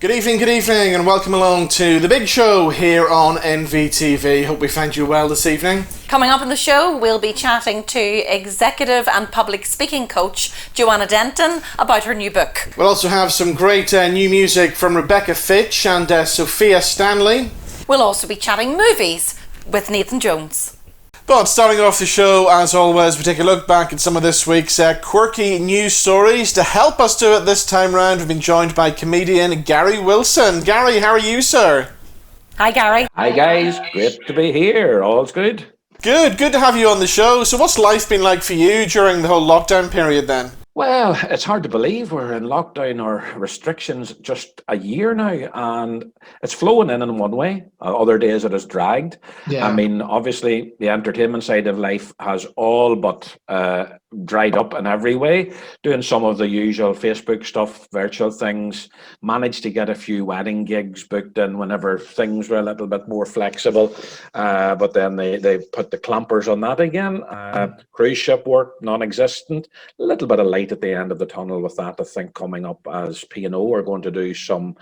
Good evening, and welcome along to the big show here on NVTV. Hope we find you well this evening. Coming up on the show, we'll be chatting to executive and public speaking coach Joanna Denton about her new book. We'll also have some great new music from Rebekah Fitch and Sofia Stanley. We'll also be chatting movies with Nathan Jones. But starting off the show, as always, we take a look back at some of this week's quirky news stories. To help us do it this time round, we've been joined by comedian Gary Wilson. Gary, how are you, sir? Hi, Gary. Hi, guys. Great to be here. All's good. Good to have you on the show. So what's life been like for you during the whole lockdown period then? Well, it's hard to believe we're in lockdown or restrictions just a year now, and it's flowing in one way. Other days it is dragged. Yeah. I mean, obviously, the entertainment side of life has all but dried up in every way. Doing some of the usual Facebook stuff, virtual things, managed to get a few wedding gigs booked in whenever things were a little bit more flexible. But then they put the clampers on that again. Cruise ship work, non-existent. A little bit of light at the end of the tunnel with that, I think, coming up as P&O are going to do some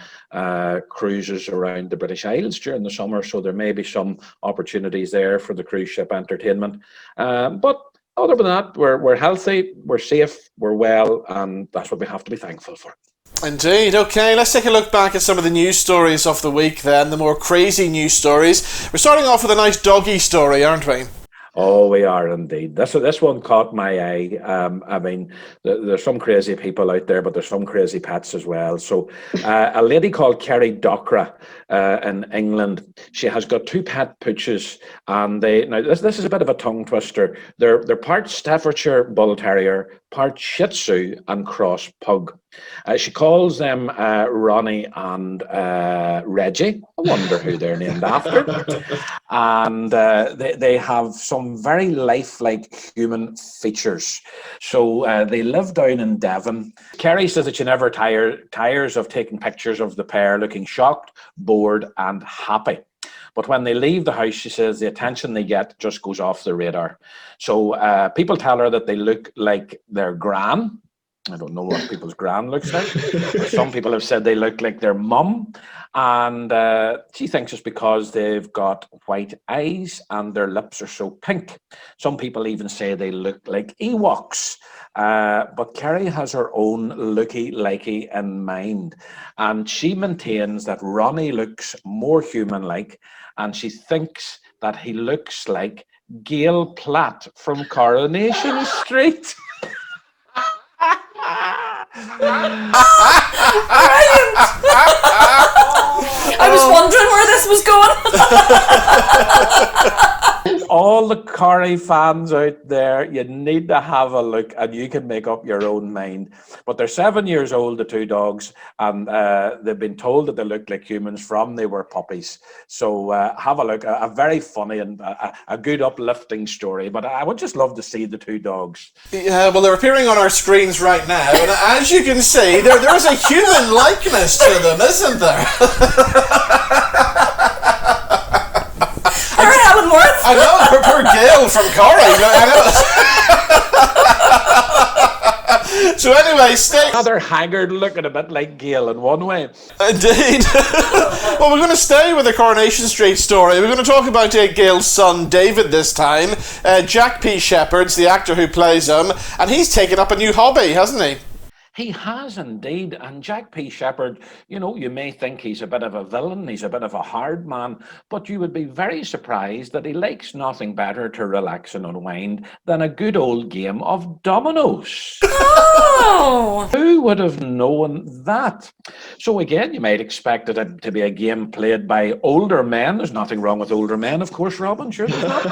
cruises around the British Isles during the summer, so there may be some opportunities there for the cruise ship entertainment. But other than that, we're healthy, we're safe, we're well, and that's what we have to be thankful for. Indeed. Okay, let's take a look back at some of the news stories of the week then, the more crazy news stories. We're starting off with a nice doggy story, aren't we? Oh, we are indeed. This one caught my eye. I mean, there's some crazy people out there, but there's some crazy pets as well. So a lady called Kerry Docra in England, she has got two pet pooches, and this is a bit of a tongue twister. They're part Staffordshire Bull Terrier, part Shih Tzu and Cross Pug. She calls them Ronnie and Reggie. I wonder who they're named after. And they have some very lifelike human features. So they live down in Devon. Kerry says that she never tires of taking pictures of the pair looking shocked, bored and happy. But when they leave the house, she says the attention they get just goes off the radar. So people tell her that they look like their gran. I don't know what people's gran looks like. Some people have said they look like their mum. And she thinks it's because they've got white eyes and their lips are so pink. Some people even say they look like Ewoks. But Kerry has her own looky-likey in mind. And she maintains that Ronnie looks more human-like, and she thinks that he looks like Gail Platt from Coronation Street. Brilliant! I was wondering where this was going. All the Corrie fans out there, you need to have a look and you can make up your own mind. But they're 7 years old, the two dogs, and they've been told that they look like humans from they were puppies. So have a look. A very funny and a good uplifting story. But I would just love to see the two dogs. Yeah, well, they're appearing on our screens right now, and as you can see, there is a human likeness to them, isn't there? I know, poor Gail from Corrie. I know. So anyway, Another haggard looking a bit like Gail in one way. Indeed. Well, we're going to stay with the Coronation Street story. We're going to talk about Gail's son, David, this time. Jack P. Shepherd's the actor who plays him, and he's taken up a new hobby, hasn't he? He has indeed, and Jack P. Shepherd, you may think he's a bit of a villain, he's a bit of a hard man, but you would be very surprised that he likes nothing better to relax and unwind than a good old game of dominoes. Oh! Who would have known that? So again, you might expect it to be a game played by older men. There's nothing wrong with older men, of course, Robin, sure there's not.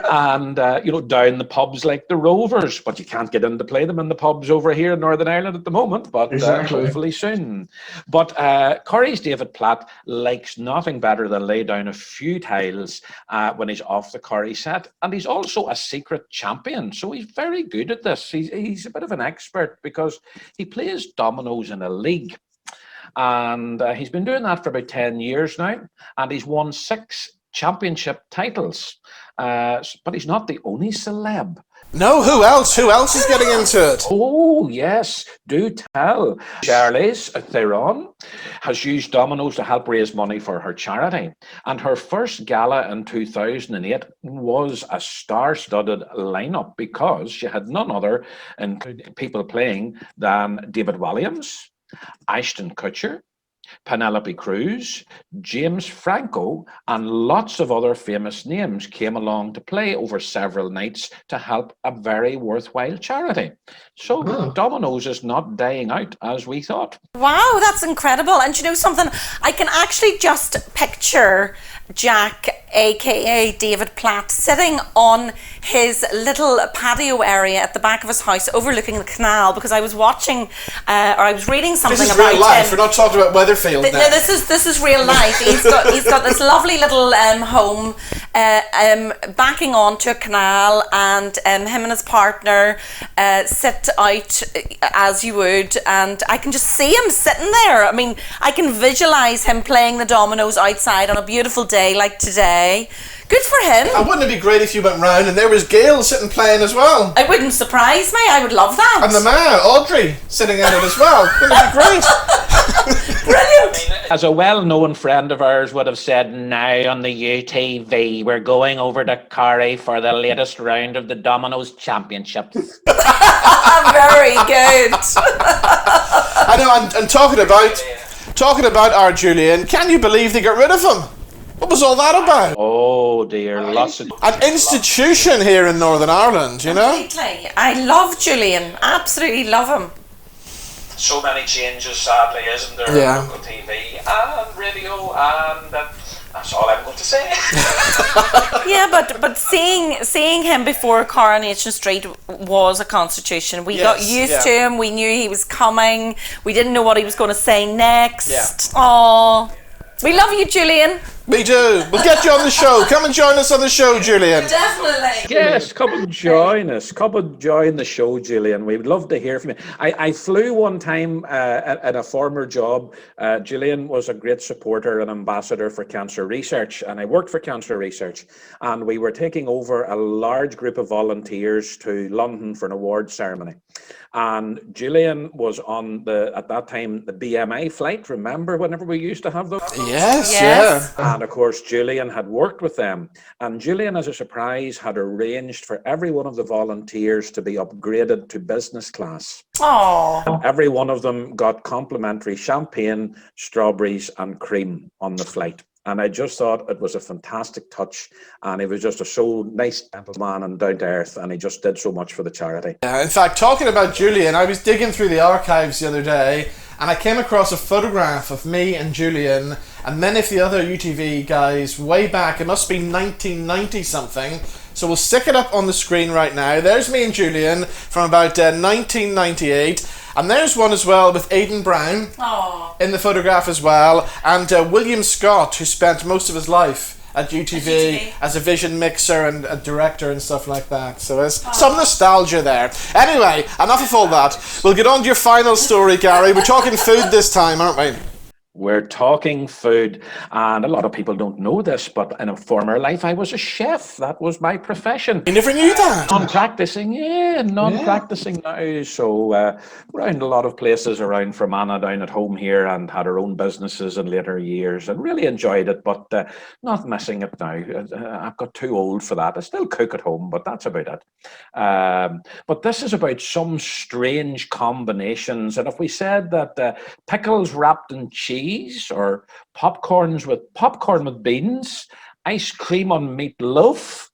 And, down the pubs like the Rovers, but you can't get in to play them in the pubs over here in Northern Ireland at the moment, but hopefully soon. But Corrie's David Platt likes nothing better than lay down a few tiles when he's off the Corrie set, and he's also a secret champion, so he's very good at this. He's a bit of an expert because he plays dominoes in a league. And he's been doing that for about 10 years now, and he's won 6 championship titles. But he's not the only celeb. No, who else? Who else is getting into it? Oh, yes, do tell. Charlize Theron has used Domino's to help raise money for her charity. And her first gala in 2008 was a star-studded lineup because she had none other, including people playing, than David Williams, Ashton Kutcher, Penelope Cruz, James Franco, and lots of other famous names came along to play over several nights to help a very worthwhile charity. So Domino's is not dying out as we thought. Wow, that's incredible. And you know something? I can actually just picture Jack, aka David Platt, sitting on his little patio area at the back of his house overlooking the canal, because I was watching or I was reading something This is about real life. him. We're not talking about Weatherfield now. No, this is real life. He's got this lovely little home backing onto a canal, and him and his partner sit out as you would, and I can just see him sitting there. I mean, I can visualize him playing the dominoes outside on a beautiful day like today. Good for him. And wouldn't it be great if you went round and there was Gail sitting playing as well? It wouldn't surprise me. I would love that. And the man, Audrey, sitting in it as well. Wouldn't it be great? Brilliant. As a well-known friend of ours would have said, now on the UTV, we're going over to Carey for the latest round of the Domino's Championships. Very good. I know, and talking about our Julian, can you believe they got rid of him? What was all that about? Oh dear, lots of... An institution here in Northern Ireland, you know? Completely. I love Julian. Absolutely love him. So many changes, sadly, isn't there? Yeah. Local TV and radio, and that's all I'm going to say. Yeah, but seeing him before Coronation Street was a constitution. We got used to him. We knew he was coming. We didn't know what he was going to say next. Yeah. Aww. We love you, Julian. We do. We'll get you on the show. Come and join us on the show, Julian. Definitely. Yes, come and join us. Come and join the show, Julian. We'd love to hear from you. I flew one time at a former job. Julian was a great supporter and ambassador for cancer research, and I worked for cancer research. And we were taking over a large group of volunteers to London for an award ceremony. And Julian was on at that time, the BMI flight. Remember whenever we used to have those? Yes, Yes. yeah. And of course, Julian had worked with them. And Julian, as a surprise, had arranged for every one of the volunteers to be upgraded to business class. Aww. Every one of them got complimentary champagne, strawberries, and cream on the flight. And I just thought it was a fantastic touch. And he was just a so nice gentleman and down to earth. And he just did so much for the charity. In fact, talking about Julian, I was digging through the archives the other day, and I came across a photograph of me and Julian and many of the other UTV guys way back. It must be 1990 something. So we'll stick it up on the screen right now. There's me and Julian from about 1998. And there's one as well with Aidan Brown in the photograph as well. And William Scott, who spent most of his life at UTV as a vision mixer and a director and stuff like that. So there's some nostalgia there. Anyway, enough of all that. We'll get on to your final story, Gary. We're talking food this time, aren't we? We're talking food, and a lot of people don't know this, but in a former life, I was a chef. That was my profession. I never knew that. Non-practicing now. So around a lot of places around Fermanagh, down at home here, and had our own businesses in later years, and really enjoyed it, but not missing it now. I've got too old for that. I still cook at home, but that's about it. But this is about some strange combinations, and if we said that pickles wrapped in cheese, or popcorn with beans, ice cream on meatloaf,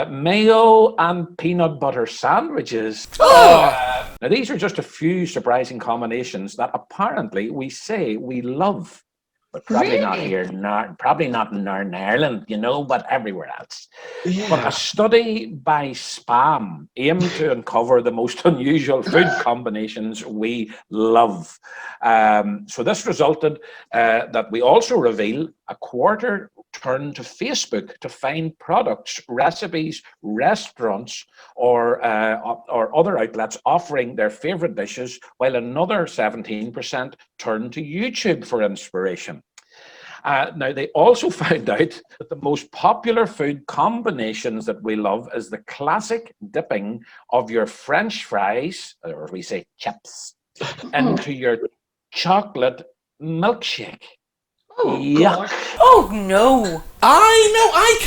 mayo and peanut butter sandwiches. Now these are just a few surprising combinations that apparently we say we love, but probably not here, probably not in Northern Ireland, but everywhere else. Yeah. But a study by Spam aimed to uncover the most unusual food combinations we love. So this resulted that we also reveal a quarter turned to Facebook to find products, recipes, restaurants, or other outlets offering their favorite dishes, while another 17% turned to YouTube for inspiration. Now, they also found out that the most popular food combinations that we love is the classic dipping of your French fries, or we say chips, into your chocolate milkshake. Oh, Yuck. Oh no! I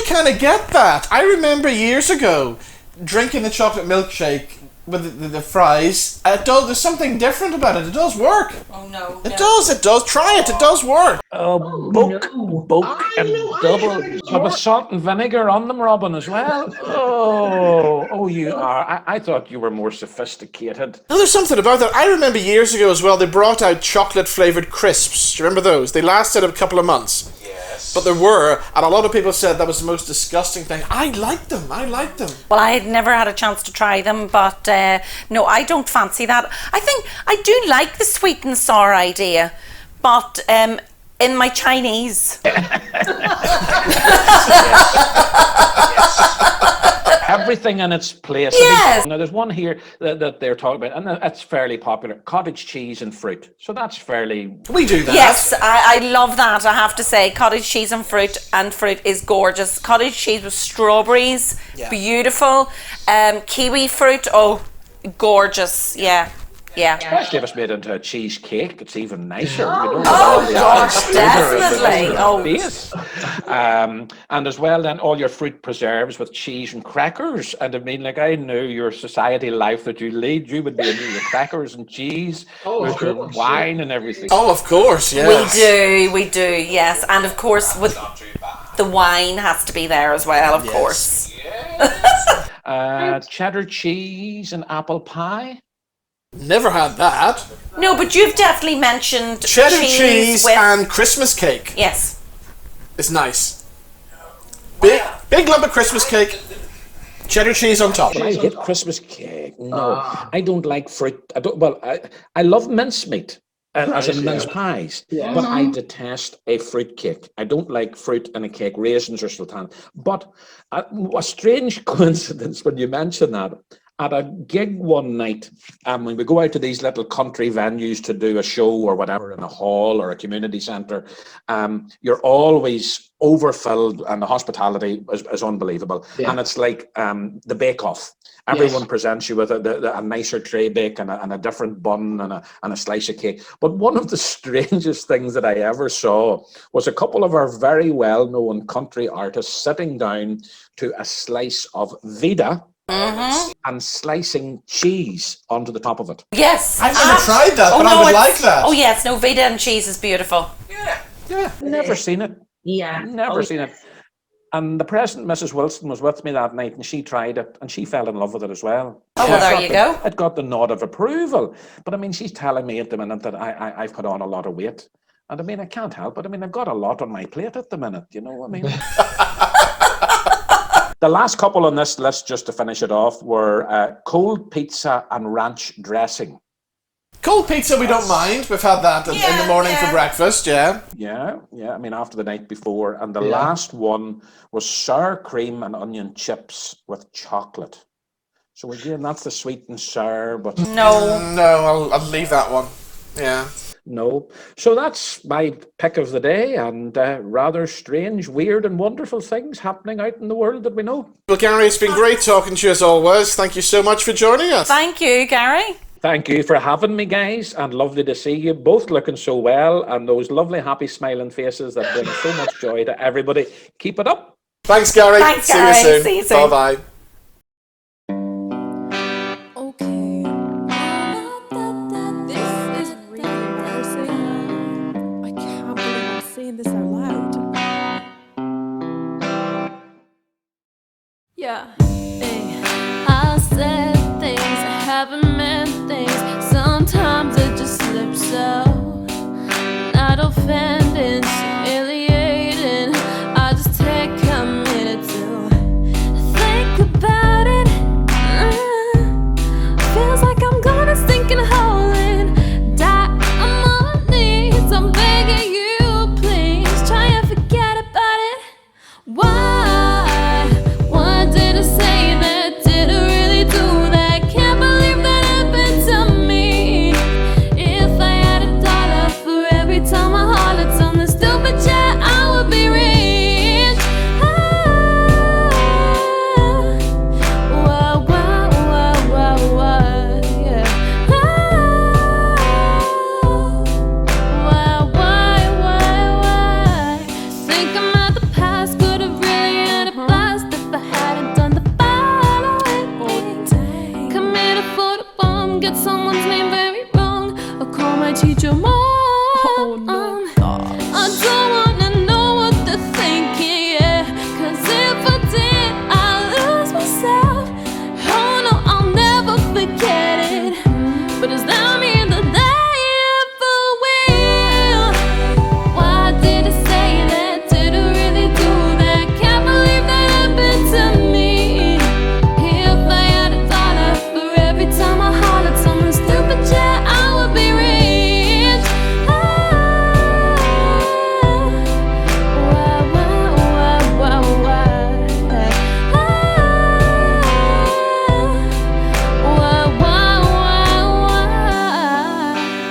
kind of get that. I remember years ago drinking the chocolate milkshake with the fries. There's something different about it. It does work. Oh no! It does. Try it. It does work. Bulk and double with salt and vinegar on them, Robin, as well. Oh, you are. I thought you were more sophisticated. No, there's something about that. I remember years ago as well, they brought out chocolate flavoured crisps. Do you remember those? They lasted a couple of months. Yes. But there were, and a lot of people said that was the most disgusting thing. I liked them. Well, I had never had a chance to try them, but no, I don't fancy that. I think I do like the sweet and sour idea, but in my Chinese. Everything in its place. Yes. Now, there's one here that they're talking about, and that's fairly popular. Cottage cheese and fruit. So that's fairly... We do that. Yes, I love that, I have to say. Cottage cheese and fruit is gorgeous. Cottage cheese with strawberries, beautiful. Kiwi fruit, gorgeous, yeah. Especially if it's made into a cheesecake, it's even nicer. Oh gosh, definitely. And as well, then all your fruit preserves with cheese and crackers. And I mean, like, I knew your society life that you lead, you would be into your crackers and cheese with your wine and everything. Oh, of course, yes. We do, yes. And of course, with the wine has to be there as well, of course. Cheddar cheese and apple pie. Never had that. No, but you've definitely mentioned Cheddar cheese with... and Christmas cake. Yes. It's nice. Big lump of Christmas cake. Cheddar cheese on top. I hate Christmas cake. No, I don't like fruit. I love mincemeat. As in mince pies, but I detest a fruit cake. I don't like fruit in a cake, raisins or sultan. But a strange coincidence when you mention that. At a gig one night, when we go out to these little country venues to do a show or whatever in a hall or a community centre, you're always overfilled and the hospitality is unbelievable. Yeah. And it's like the bake-off. Everyone presents you with a nicer tray bake and a different bun and a slice of cake. But one of the strangest things that I ever saw was a couple of our very well-known country artists sitting down to a slice of Vida, and slicing cheese onto the top of it. Yes. I've never tried that, but I would like that. Oh yes, no, Vida and cheese is beautiful. Yeah. Never seen it. Yeah. Never seen it. And the present Mrs. Wilson was with me that night and she tried it and she fell in love with it as well. Oh, well, there you go. It got the nod of approval. But I mean, she's telling me at the minute that I've put on a lot of weight. And I mean, I can't help it. I mean, I've got a lot on my plate at the minute, you know what I mean? The last couple on this list, just to finish it off, were cold pizza and ranch dressing. Cold pizza, we don't mind. We've had that in the morning for breakfast, Yeah, I mean, after the night before. And the last one was sour cream and onion chips with chocolate. So again, that's the sweet and sour, but... No, I'll leave that one. Yeah. No. So that's my pick of the day, and rather strange, weird and wonderful things happening out in the world that we know. Well, Gary, it's been great talking to you as always. Thank you so much for joining us. Thank you, Gary. Thank you for having me, guys, and lovely to see you both looking so well, and those lovely, happy, smiling faces that bring so much joy to everybody. Keep it up. Thanks, Gary. Thanks, Gary. See you soon. Bye-bye. This out loud. Yeah. Hey. I said things, I haven't meant things. Sometimes it just slips out. Not offending, humiliating. I just take a minute to think about someone's name very wrong, or call my teacher mom. Oh no. I don't wanna know what they're thinking, yeah. 'Cause if I did, I'd lose myself. Oh no, I'll never forget it. But does that mean that they ever will? Why did I say that? Did I really do that? Can't believe that happened to me. If I had $1 for every time I hollered someone stupid, yeah, I would be rich.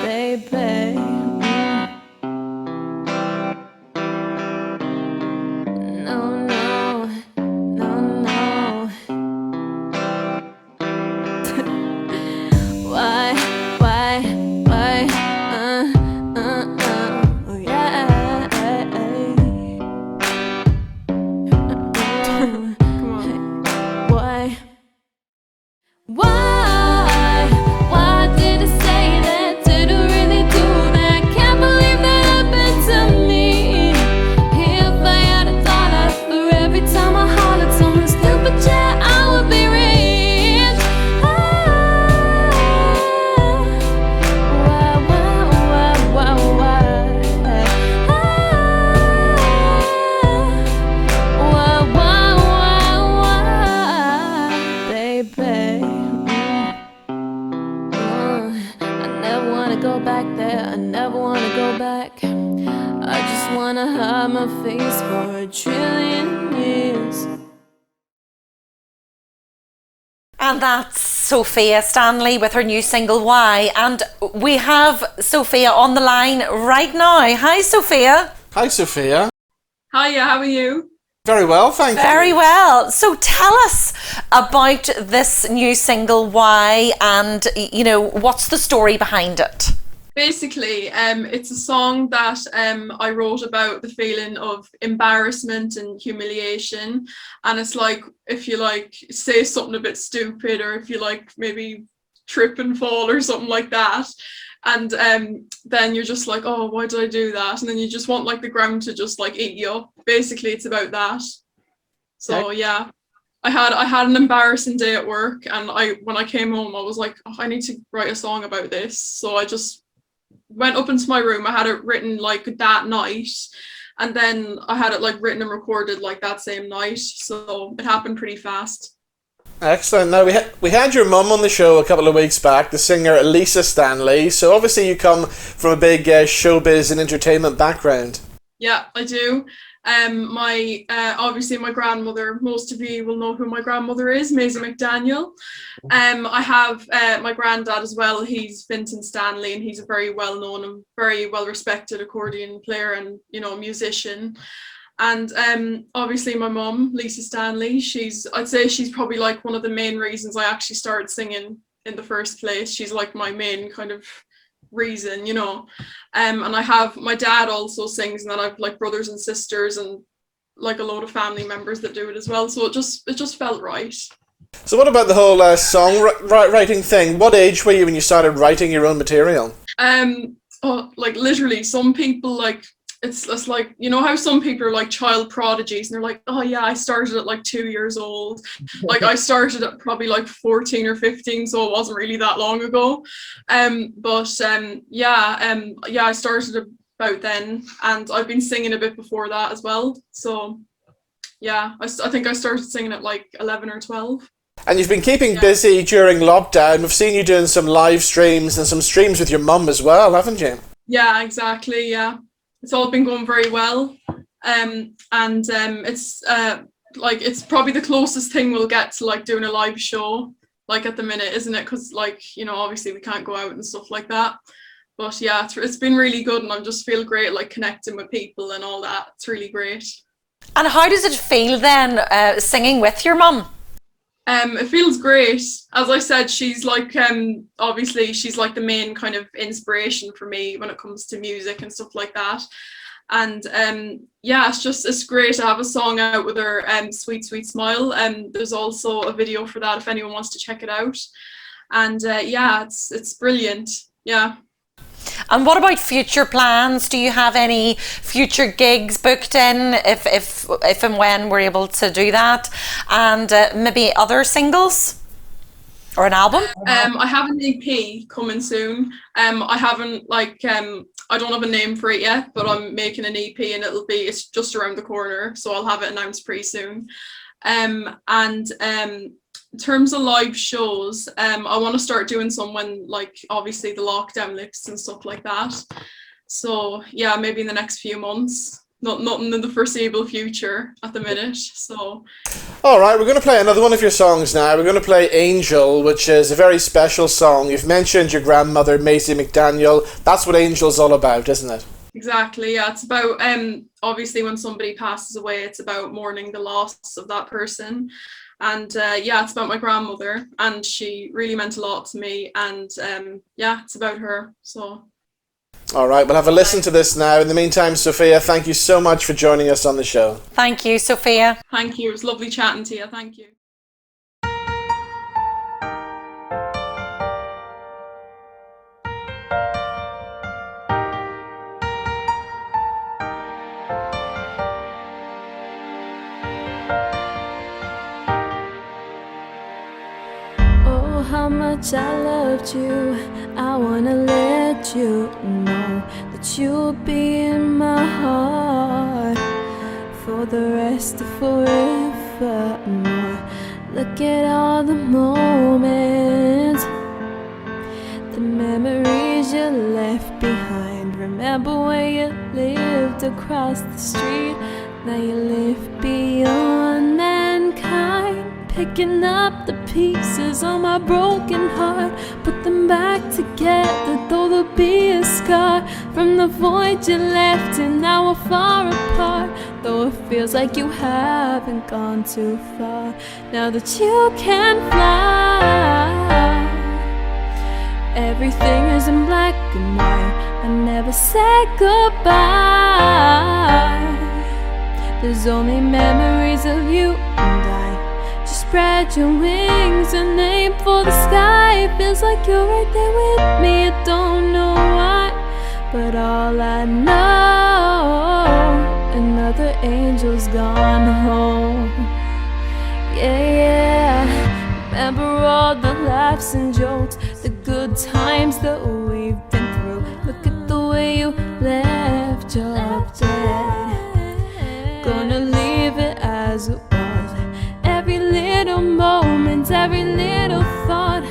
Baby. No, no, no, no. Why, oh yeah. Come on. Why did I say that? Did I really do that? Can't believe that happened to me. If I had $1 for every time I hollered someone stupid, yeah, I would be rich. Baby. I never wanna go back there. I never wanna go back. I just wanna hide my face for a trillion years. And that's Sofia Stanley with her new single Why. And we have Sofia on the line right now. Hi, Sofia. Hi, Sophia. Hiya, how are you? Very well, thank you. Very well. So tell us about this new single Why, and what's the story behind it? Basically, it's a song that I wrote about the feeling of embarrassment and humiliation, and it's like if you like say something a bit stupid, or if you like maybe trip and fall or something like that, and then you're just like, oh, why did I do that? And then you just want like the ground to just like eat you up. Basically, it's about that. So yeah. I had an embarrassing day at work, and when I came home I was like, oh, I need to write a song about this. So I just went up into my room. I had it written like that night, and then I had it like written and recorded like that same night. So it happened pretty fast. Excellent. Now, we had your mum on the show a couple of weeks back, the singer Elliott Stanley. So obviously you come from a big showbiz and entertainment background. Yeah, I do. Obviously my grandmother, most of you will know who my grandmother is, Maisie McDaniel. I have my granddad as well. He's Denton Stanley, and he's a very well known and very well respected accordion player and musician. And obviously my mum, Lisa Stanley, I'd say she's probably like one of the main reasons I actually started singing in the first place. She's like my main kind of reason, and I have my dad also sings, and then I've like brothers and sisters and like a load of family members that do it as well. So it just felt right. So what about the whole songwriting thing? What age were you when you started writing your own material? Like literally, some people like it's like, how some people are like child prodigies and they're like, oh yeah, I started at like 2 years old. Like I started at probably like 14 or 15, so it wasn't really that long ago. I started about then, and I've been singing a bit before that as well. So yeah, I think I started singing at like 11 or 12. And you've been keeping busy during lockdown. We've seen you doing some live streams and some streams with your mum as well, haven't you? Yeah, exactly. Yeah, it's all been going very well. It's probably the closest thing we'll get to like doing a live show, like at the minute, isn't it? Because like, obviously we can't go out and stuff like that. But yeah, it's been really good, and I just feel great like connecting with people and all that. It's really great. And how does it feel then singing with your mum? It feels great. As I said, she's like obviously she's like the main kind of inspiration for me when it comes to music and stuff like that. And it's great to have a song out with her, Sweet Sweet Smile. There's also a video for that if anyone wants to check it out. And it's brilliant. Yeah. And what about future plans? Do you have any future gigs booked in, if and when we're able to do that? And maybe other singles or an album? I have an EP coming soon. I haven't I don't have a name for it yet, but I'm making an EP and it's just around the corner, so I'll have it announced pretty soon. In terms of live shows, I want to start doing some when, like, obviously the lockdown lifts and stuff like that. So yeah, maybe in the next few months. Nothing in the foreseeable future at the minute. So. All right, we're going to play another one of your songs now. We're going to play Angel, which is a very special song. You've mentioned your grandmother, Maisie McDaniel. That's what Angel's all about, isn't it? Exactly, yeah. It's about, obviously when somebody passes away, it's about mourning the loss of that person. And it's about my grandmother, and she really meant a lot to me. And it's about her, so. All right, we'll have a listen to this now. In the meantime, Sofia, thank you so much for joining us on the show. Thank you, Sofia. Thank you. It was lovely chatting to you. Thank you. Oh, how much I loved you. I wanna let you know that you'll be in my heart for the rest of forevermore. Look at all the moments, the memories you left behind. Remember when you lived across the street? Now you live beyond mankind. Picking up the pieces of my broken heart, put them back together, though there'll be a scar from the void you left, and now we're far apart. Though it feels like you haven't gone too far, now that you can fly, everything is in black and white. I never said goodbye. There's only memories of you and I. Spread your wings and aim for the sky. It feels like you're right there with me. I don't know why, but all I know, another angel's gone home. Yeah, remember all the laughs and jokes, the good times that we've been through. Look at the way you left your bed. Gonna leave it as it was. Every little moment, every little thought,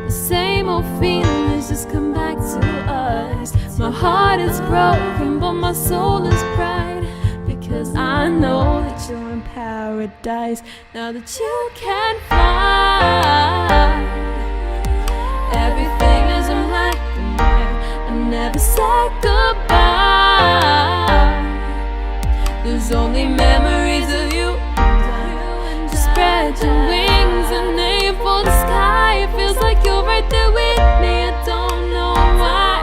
the same old feelings just come back to us. My heart is broken, but my soul is bright, because I know that you're in paradise, now that you can fly. Everything is in black and white. I never said goodbye. There's only memories of you. Spread your wings and aim for the sky. It feels like you're right there with me. I don't know why,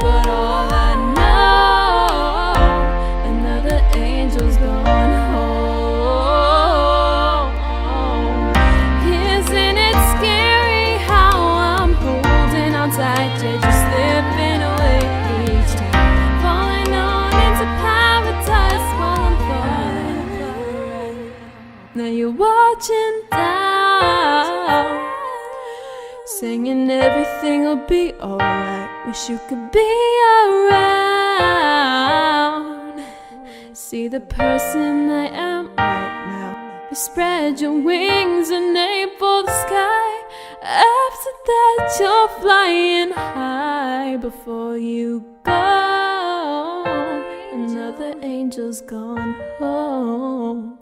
but all I know, another angel's gone home. Isn't it scary how I'm holding on tight, yet you're slipping away each time, falling on into paradise while I'm falling. Now you're watching down, singing everything'll be alright. Wish you could be around, see the person I am right now. You spread your wings and aim for the sky. After that you're flying high. Before you go, another angel's gone home.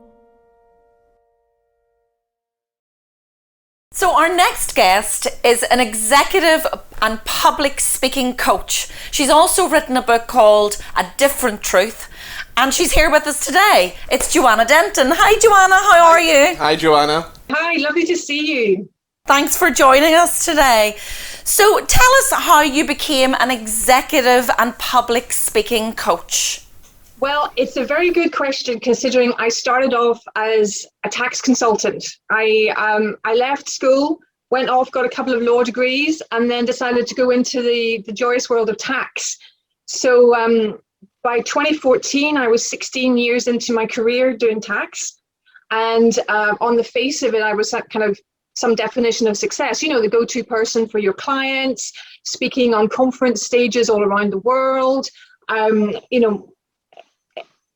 So our next guest is an executive and public speaking coach. She's also written a book called A Different Truth, and she's here with us today. It's Joanna Denton. Hi Joanna, how are you? Hi Joanna. Hi, lovely to see you. Thanks for joining us today. So tell us how you became an executive and public speaking coach. Well, it's a very good question, considering I started off as a tax consultant. I left school, went off, got a couple of law degrees, and then decided to go into the joyous world of tax. So by 2014, I was 16 years into my career doing tax. And on the face of it, I was that kind of some definition of success, you know, the go-to person for your clients, speaking on conference stages all around the world, you know,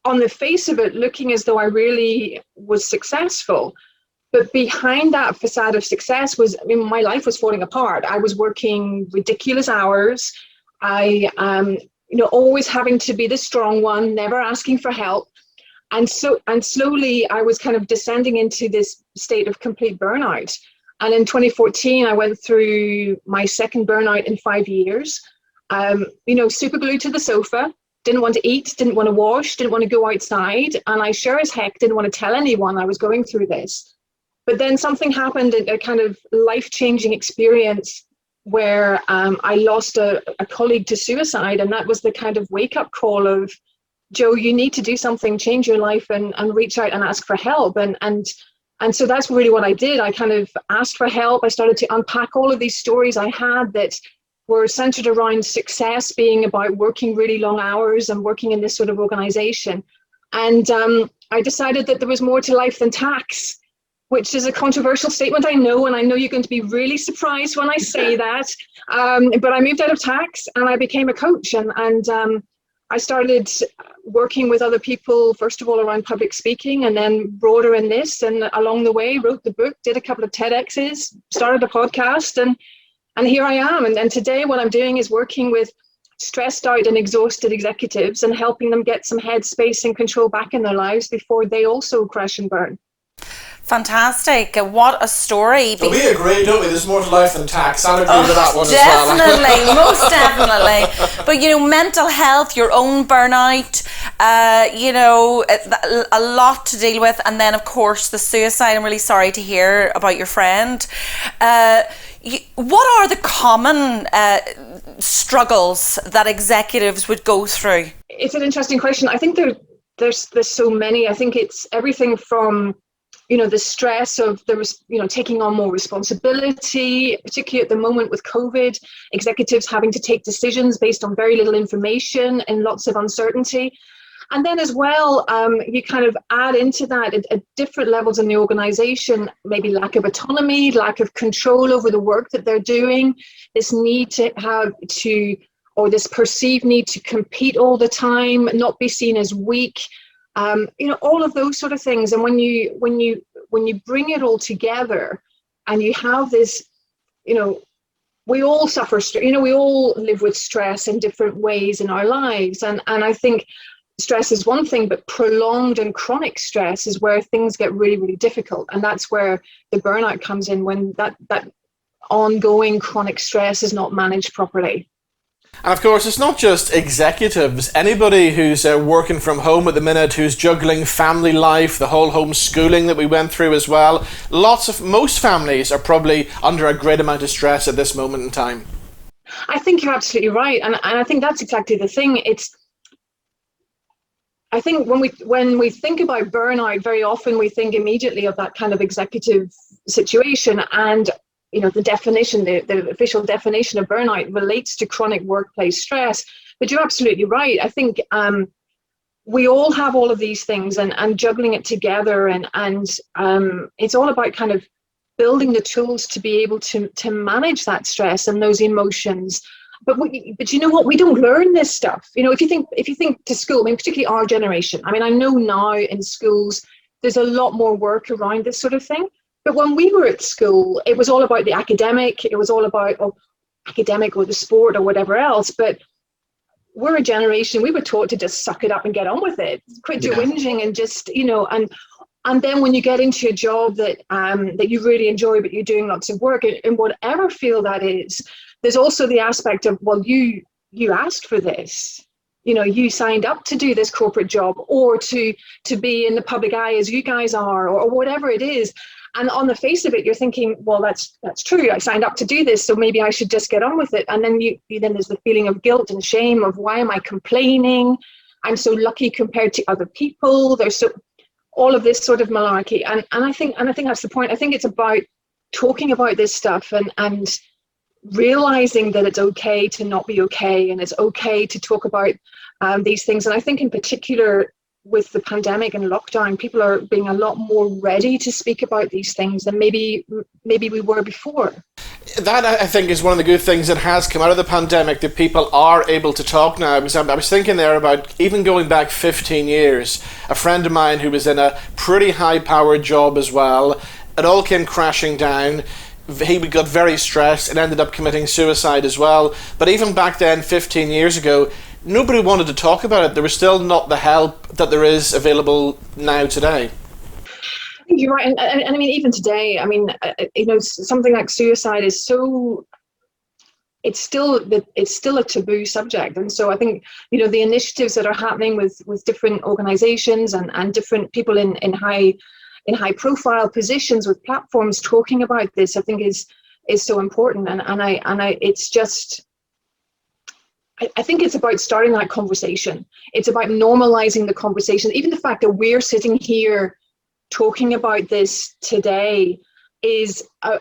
on the face of it, looking as though I really was successful. But behind that facade of success was, I mean, my life was falling apart. I was working ridiculous hours. I, you know, always having to be the strong one, never asking for help. And slowly I was kind of descending into this state of complete burnout. And in 2014, I went through my second burnout in 5 years. You know, super glued to the sofa, didn't want to eat, didn't want to wash, didn't want to go outside. And I sure as heck didn't want to tell anyone I was going through this. But then something happened, a kind of life-changing experience where I lost a colleague to suicide. And that was the kind of wake-up call of, Joe, you need to do something, change your life and reach out and ask for help. And so that's really what I did. I kind of asked for help. I started to unpack all of these stories I had that were centered around success being about working really long hours and working in this sort of organization. And I decided that there was more to life than tax, which is a controversial statement, I know, and I know you're going to be really surprised when I say that. But I moved out of tax and I became a coach, and I started working with other people, first of all, around public speaking, and then broader in this. And along the way, wrote the book, did a couple of TEDx's, started a podcast, and here I am. And today what I'm doing is working with stressed out and exhausted executives and helping them get some headspace and control back in their lives before they also crash and burn. Fantastic. What a story. But we agree, don't we? There's more to life than tax. I'll agree with that one definitely, as well. Most definitely. But, you know, mental health, your own burnout, you know, a lot to deal with. And then, of course, the suicide. I'm really sorry to hear about your friend. What are the common struggles that executives would go through? It's an interesting question. I think there's so many. I think it's everything from, you know, the stress of taking on more responsibility, particularly at the moment with COVID, executives having to take decisions based on very little information and lots of uncertainty. And then as well, you kind of add into that at different levels in the organization, maybe lack of autonomy, lack of control over the work that they're doing, this need to or this perceived need to compete all the time, not be seen as weak. You know, all of those sort of things. And when you bring it all together and you have this, you know, we all suffer, you know, we all live with stress in different ways in our lives. And I think stress is one thing, but prolonged and chronic stress is where things get really, really difficult. And that's where the burnout comes in, when that ongoing chronic stress is not managed properly. And of course, it's not just executives. Anybody who's working from home at the minute, who's juggling family life, the whole homeschooling that we went through as well. Most families are probably under a great amount of stress at this moment in time. I think you're absolutely right. And I think that's exactly the thing. I think when we think about burnout, very often we think immediately of that kind of executive situation. And you know, the official definition of burnout relates to chronic workplace stress. But you're absolutely right. I think we all have all of these things and juggling it together. And it's all about kind of building the tools to be able to manage that stress and those emotions. But you know what? We don't learn this stuff. You know, if you think to school, I mean, particularly our generation. I mean, I know now in schools there's a lot more work around this sort of thing. But when we were at school, it was all about the academic. It was all about academic or the sport or whatever else. But we're a generation, we were taught to just suck it up and get on with it. Quit your whinging and just, you know, and then when you get into a job that you really enjoy, but you're doing lots of work in whatever field that is, there's also the aspect of, well, you asked for this. You know, you signed up to do this corporate job or to be in the public eye as you guys are, or whatever it is. And on the face of it, you're thinking, well, that's true. I signed up to do this, so maybe I should just get on with it. And then then there's the feeling of guilt and shame of, why am I complaining? I'm so lucky compared to other people. There's all of this sort of malarkey. And I think that's the point. I think it's about talking about this stuff and realizing that it's okay to not be okay, and it's okay to talk about these things. And I think in particular with the pandemic and lockdown, people are being a lot more ready to speak about these things than maybe we were before. That, I think, is one of the good things that has come out of the pandemic, that people are able to talk now. I was thinking there about even going back 15 years. A friend of mine who was in a pretty high-powered job as well, it all came crashing down. He got very stressed and ended up committing suicide as well. But even back then, 15 years ago, nobody wanted to talk about it. There was still not the help that there is available now today. You're right, and I mean, even today, I mean, something like suicide is it's still a taboo subject, and so I think the initiatives that are happening with different organisations and different people in high profile positions with platforms talking about this, I think is so important, and it's just. I think it's about starting that conversation. It's about normalising the conversation. Even the fact that we're sitting here talking about this today is a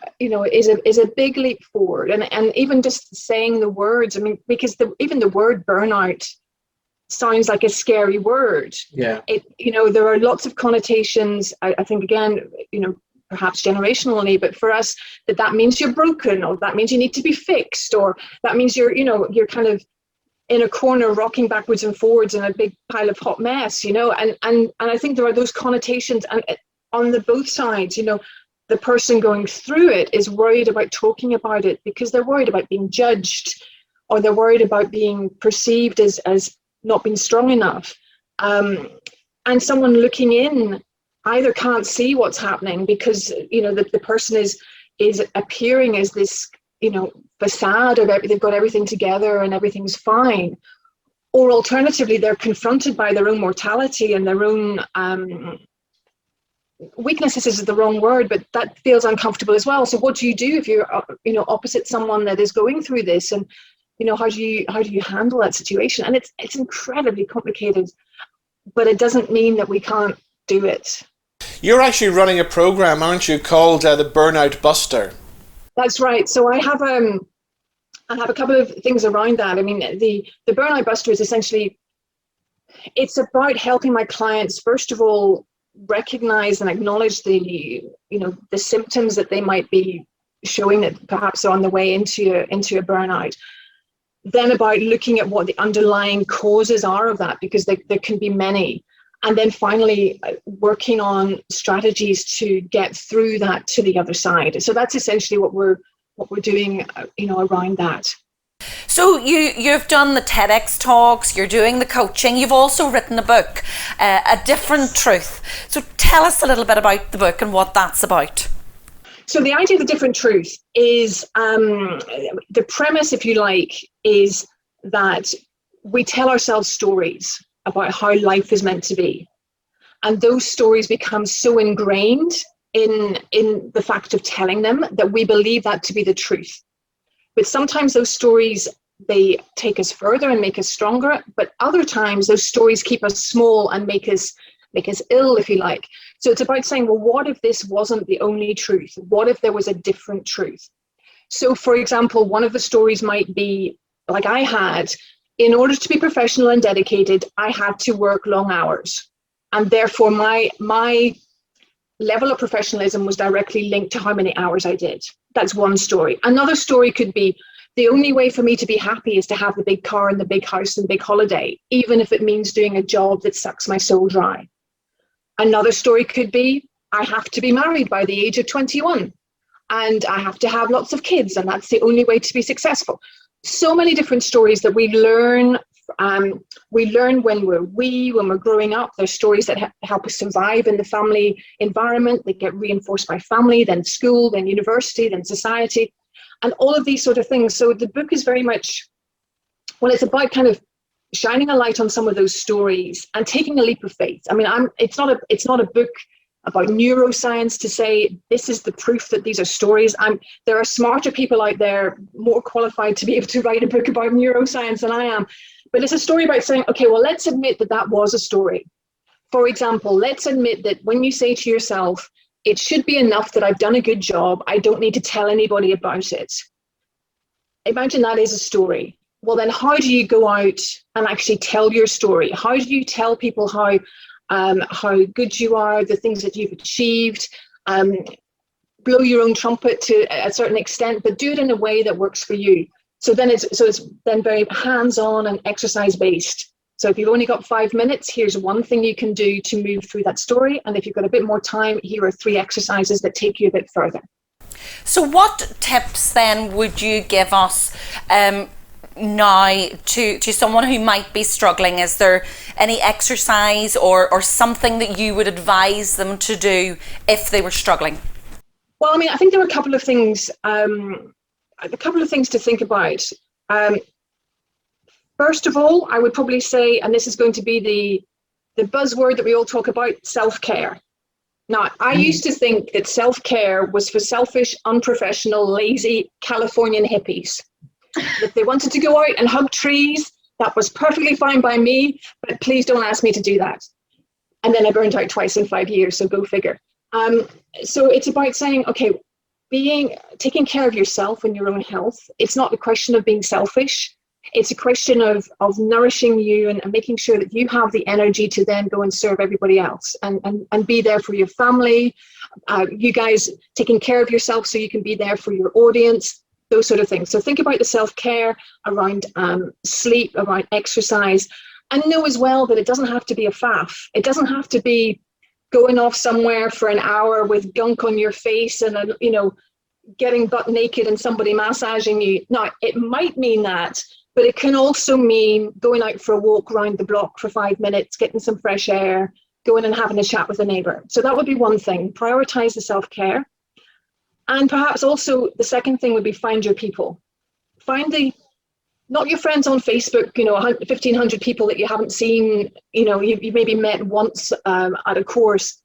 big leap forward, and even just saying the words. I mean, because even the word burnout sounds like a scary word. Yeah. There are lots of connotations. I think again, perhaps generationally, but for us, that means you're broken, or that means you need to be fixed, or that means you're kind of in a corner rocking backwards and forwards in a big pile of hot mess, and I think there are those connotations, and on the both sides, the person going through it is worried about talking about it because they're worried about being judged, or they're worried about being perceived as not being strong enough, and someone looking in either can't see what's happening because the person is appearing as this facade of they've got everything together and everything's fine, or alternatively they're confronted by their own mortality and their own weaknesses is the wrong word, but that feels uncomfortable as well. So what do you do if you're opposite someone that is going through this, and how do you handle that situation? And it's incredibly complicated, but it doesn't mean that we can't do it. You're actually running a program, aren't you, called the Burnout Buster? That's right. So I have a couple of things around that. I mean, the Burnout Buster is essentially, it's about helping my clients, first of all, recognize and acknowledge the symptoms that they might be showing that perhaps are on the way into a burnout. Then about looking at what the underlying causes are of that, because there can be many. And then finally working on strategies to get through that to the other side. So that's essentially what we're doing, around that. So you've done the TEDx talks, you're doing the coaching, you've also written a book, A Different Truth. So tell us a little bit about the book and what that's about. So the idea of the different truth is, the premise, if you like, is that we tell ourselves stories about how life is meant to be. And those stories become so ingrained in the fact of telling them that we believe that to be the truth. But sometimes those stories, they take us further and make us stronger, but other times those stories keep us small and make us ill, if you like. So it's about saying, well, what if this wasn't the only truth? What if there was a different truth? So for example, one of the stories might be, like I had, in order to be professional and dedicated, I had to work long hours. And therefore my level of professionalism was directly linked to how many hours I did. That's one story. Another story could be, the only way for me to be happy is to have the big car and the big house and the big holiday, even if it means doing a job that sucks my soul dry. Another story could be, I have to be married by the age of 21 and I have to have lots of kids, and that's the only way to be successful. So many different stories that we learn when we're growing up. There's stories that help us survive in the family environment. They get reinforced by family, then school, then university, then society, and all of these sort of things. So the book is very much, well, it's about kind of shining a light on some of those stories and taking a leap of faith. I mean, it's not a book about neuroscience to say this is the proof that these are stories. There are smarter people out there, more qualified to be able to write a book about neuroscience than I am. But it's a story about saying, okay, well, let's admit that was a story. For example, let's admit that when you say to yourself, it should be enough that I've done a good job. I don't need to tell anybody about it. Imagine that is a story. Well, then how do you go out and actually tell your story? How do you tell people how good you are, the things that you've achieved? Blow your own trumpet to a certain extent, but do it in a way that works for you. So it's then very hands-on and exercise-based. So if you've only got 5 minutes, here's one thing you can do to move through that story. And if you've got a bit more time, here are 3 exercises that take you a bit further. So what tips then would you give us now to someone who might be struggling? Is there any exercise or something that you would advise them to do if they were struggling? Well, I mean, I think there are a couple of things to think about. First of all, I would probably say, and this is going to be the buzzword that we all talk about, self-care. Now, I used to think that self-care was for selfish, unprofessional, lazy Californian hippies. If they wanted to go out and hug trees, that was perfectly fine by me, but please don't ask me to do that. And then I burned out twice in 5 years, so go figure. So it's about saying, okay, taking care of yourself and your own health. It's not a question of being selfish. It's a question of nourishing you and making sure that you have the energy to then go and serve everybody else and be there for your family. You guys taking care of yourself so you can be there for your audience, those sort of things. So think about the self-care around sleep, around exercise, and know as well that it doesn't have to be a faff. It doesn't have to be going off somewhere for an hour with gunk on your face and, getting butt naked and somebody massaging you. Now, it might mean that, but it can also mean going out for a walk around the block for 5 minutes, getting some fresh air, going and having a chat with a neighbour. So that would be one thing. Prioritise the self-care. And perhaps also the second thing would be find your people. Find not your friends on Facebook, 1,500 people that you haven't seen, you maybe met once at a course,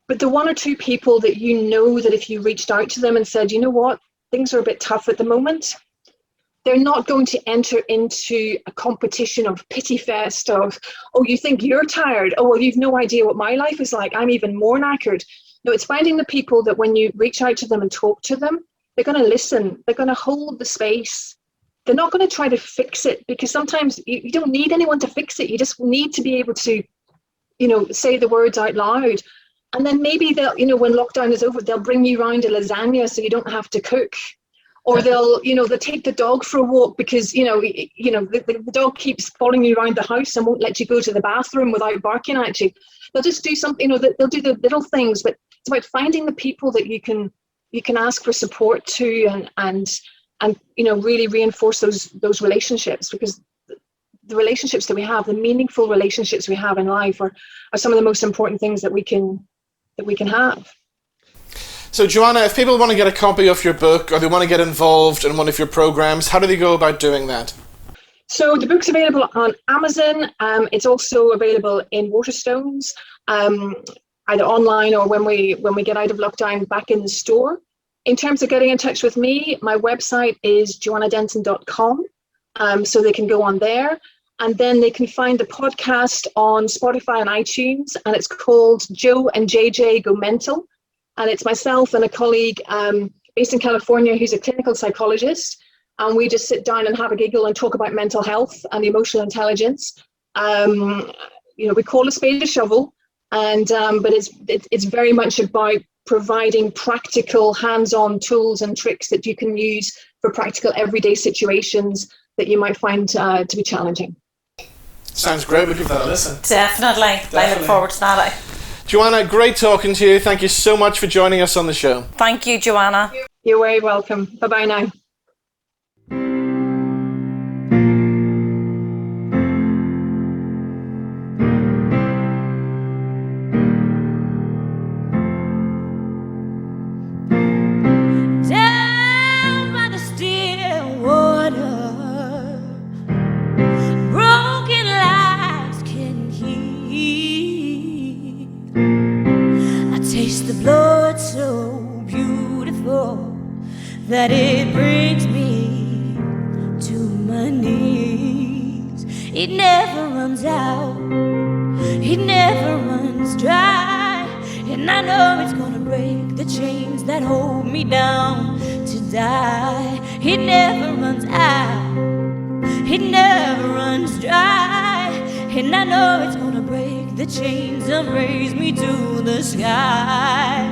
but the 1 or 2 people that you know that if you reached out to them and said, you know what, things are a bit tough at the moment, they're not going to enter into a competition of pity fest of, oh, you think you're tired? Oh, well, you've no idea what my life is like. I'm even more knackered. No, it's finding the people that when you reach out to them and talk to them, they're going to listen. They're going to hold the space. They're not going to try to fix it, because sometimes you don't need anyone to fix it. You just need to be able to, say the words out loud. And then maybe they'll, when lockdown is over, they'll bring you around a lasagna so you don't have to cook. Or they'll take the dog for a walk because, the dog keeps following you around the house and won't let you go to the bathroom without barking at you. They'll just do something, they'll do the little things, but it's about finding the people that you can ask for support to and really reinforce those relationships, because the relationships that we have, the meaningful relationships we have in life are some of the most important things that we can have. So Joanna, if people want to get a copy of your book or they want to get involved in one of your programs, how do they go about doing that? So the book's available on Amazon. It's also available in Waterstones, either online or when we get out of lockdown back in the store. In terms of getting in touch with me, my website is joannadenton.com. So they can go on there, and then they can find the podcast on Spotify and iTunes, and it's called Joe and JJ Go Mental. And it's myself and a colleague based in California who's a clinical psychologist. And we just sit down and have a giggle and talk about mental health and emotional intelligence. We call a spade a shovel, but it's very much about providing practical hands-on tools and tricks that you can use for practical everyday situations that you might find to be challenging. Sounds great. We'll give that a listen. Definitely. I look forward to that. Joanna, great talking to you. Thank you so much for joining us on the show. Thank you, Joanna. You're very welcome. Bye-bye now. Down by the still water, broken lives can heal. I taste the blood so beautiful that it brings me to my knees. It never runs out, it never runs dry. And I know it's gonna break the chains that hold me down to die. It never runs out, it never runs dry. And I know it's gonna break the chains and raise me to the sky.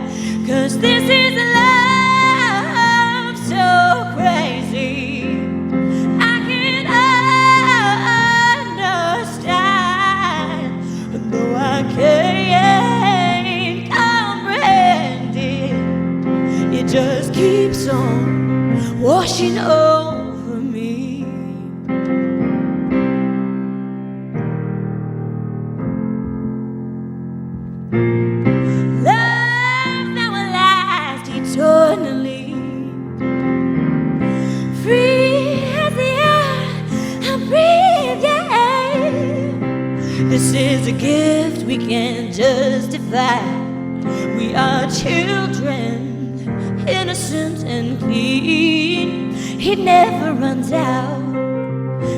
'Cause this is a love so crazy I can't understand. Though I can't comprehend it, it just keeps on washing over me. Love that will last eternally, free as the air I breathe, yeah. This is a gift we can't justify. We are children, innocent and clean. It never runs out,